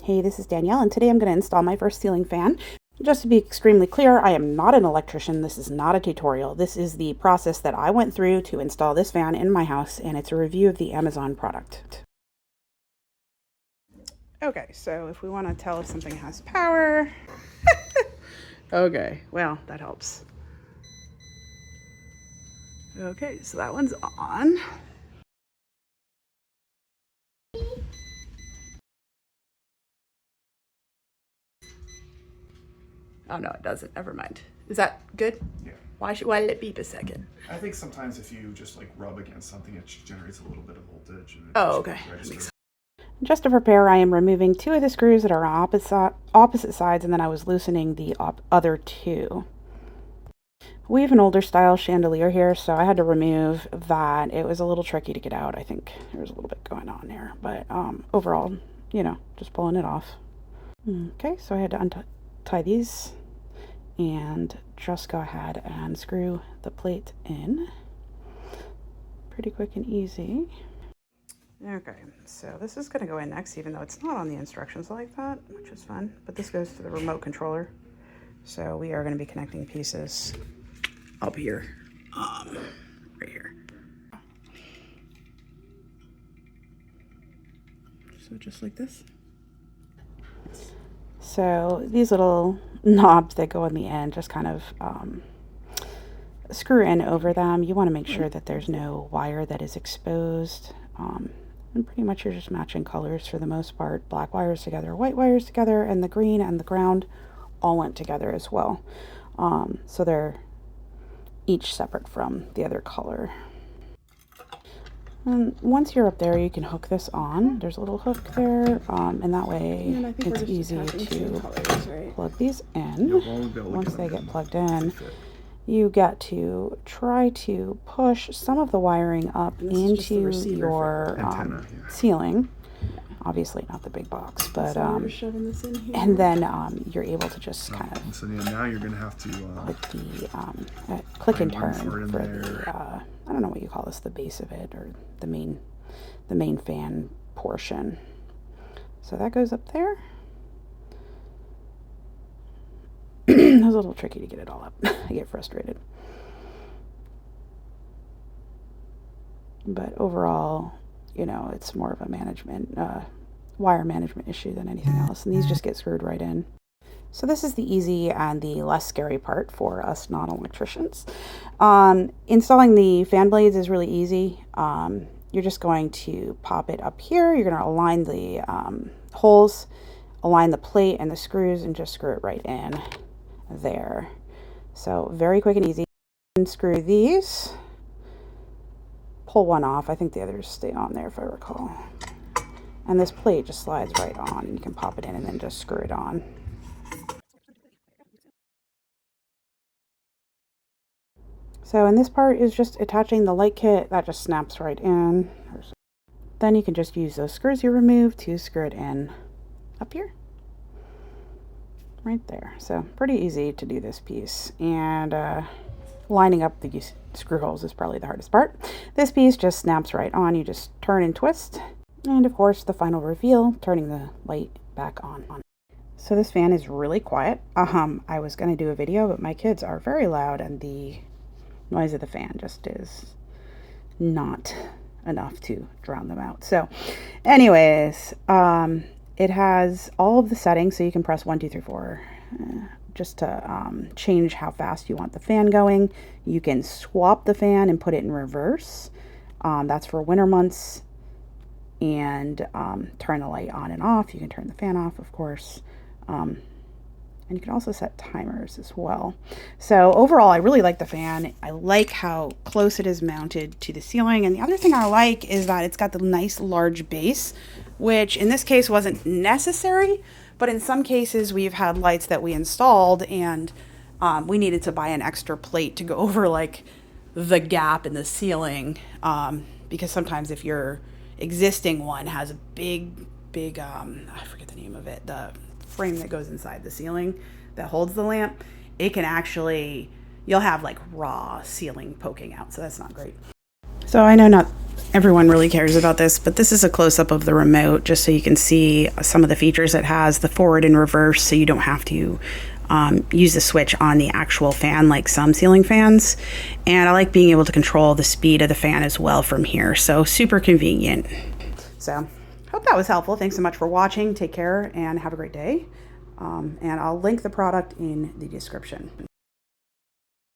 Hey, this is Danielle, and today I'm going to install my first ceiling fan. Just to be extremely clear, I am not an electrician. This is not a tutorial. This is the process that I went through to install this fan in my house, and it's a review of the Amazon product. Okay, so if we want to tell if something has power... Okay, well, that helps. Okay, so that one's on. Oh no, it doesn't. Never mind. Is that good? Yeah. Why did it beep a second? I think sometimes if you just like rub against something, it generates a little bit of voltage. And okay. Just to prepare, I am removing two of the screws that are on opposite sides, and then I was loosening the other two. We have an older style chandelier here, so I had to remove that. It was a little tricky to get out. I think there was a little bit going on there, but overall, you know, just pulling it off. Okay, so I had to untie these and just go ahead and screw the plate in. Pretty quick and easy. Okay, so this is going to go in next, even though it's not on the instructions like that, which is fun. But this goes to the remote controller. So we are going to be connecting pieces up here, right here. So just like this. So these little knobs that go in the end just kind of screw in over them. You want to make sure that there's no wire that is exposed. And pretty much you're just matching colors for the most part. Black wires together, white wires together, and the green and the ground all went together as well. So they're each separate from the other color. And once you're up there, you can hook this on. There's a little hook there, and that way it's easy to plug these in. Once they get plugged in, you get to try to push some of the wiring up into your ceiling. Obviously not the big box, but and then you're able to just kind of. So now you're gonna have to put the click and turn for the I don't know what you call this, the base of it, or the main fan portion. So that goes up there. It was a little tricky to get it all up. I get frustrated. But overall, you know, it's more of a wire management issue than anything else. And these just get screwed right in. So this is the easy and the less scary part for us non-electricians. Installing the fan blades is really easy. You're just going to pop it up here. You're going to align the holes, align the plate and the screws, and just screw it right in there. So very quick and easy. Unscrew these. Pull one off. I think the others stay on there if I recall. And this plate just slides right on, and you can pop it in and then just screw it on. So, and this part is just attaching the light kit. That just snaps right in. Then you can just use those screws you removed to screw it in up here. Right there. So pretty easy to do this piece. And lining up the screw holes is probably the hardest part. This piece just snaps right on. You just turn and twist. And of course, the final reveal, turning the light back on. So this fan is really quiet. I was going to do a video, but my kids are very loud, and the noise of the fan just is not enough to drown them out. So anyways, it has all of the settings, so you can press 1, 2, 3, 4 just to change how fast you want the fan going. You can swap the fan and put it in reverse. That's for winter months. And turn the light on and off. You can turn the fan off, of course. And you can also set timers as well. So overall, I really like the fan. I like how close it is mounted to the ceiling. And the other thing I like is that it's got the nice large base, which in this case wasn't necessary. But in some cases, we've had lights that we installed, and we needed to buy an extra plate to go over like the gap in the ceiling. Because sometimes if your existing one has a big, I forget the name of it, the frame that goes inside the ceiling that holds the lamp, it can actually, you'll have like raw ceiling poking out, so that's not great. So I know not everyone really cares about this, but this is a close-up of the remote just so you can see some of the features it has, the forward and reverse, so you don't have to use the switch on the actual fan like some ceiling fans. And I like being able to control the speed of the fan as well from here, so super convenient. So hope that was helpful. Thanks so much for watching. Take care and have a great day. And I'll link the product in the description.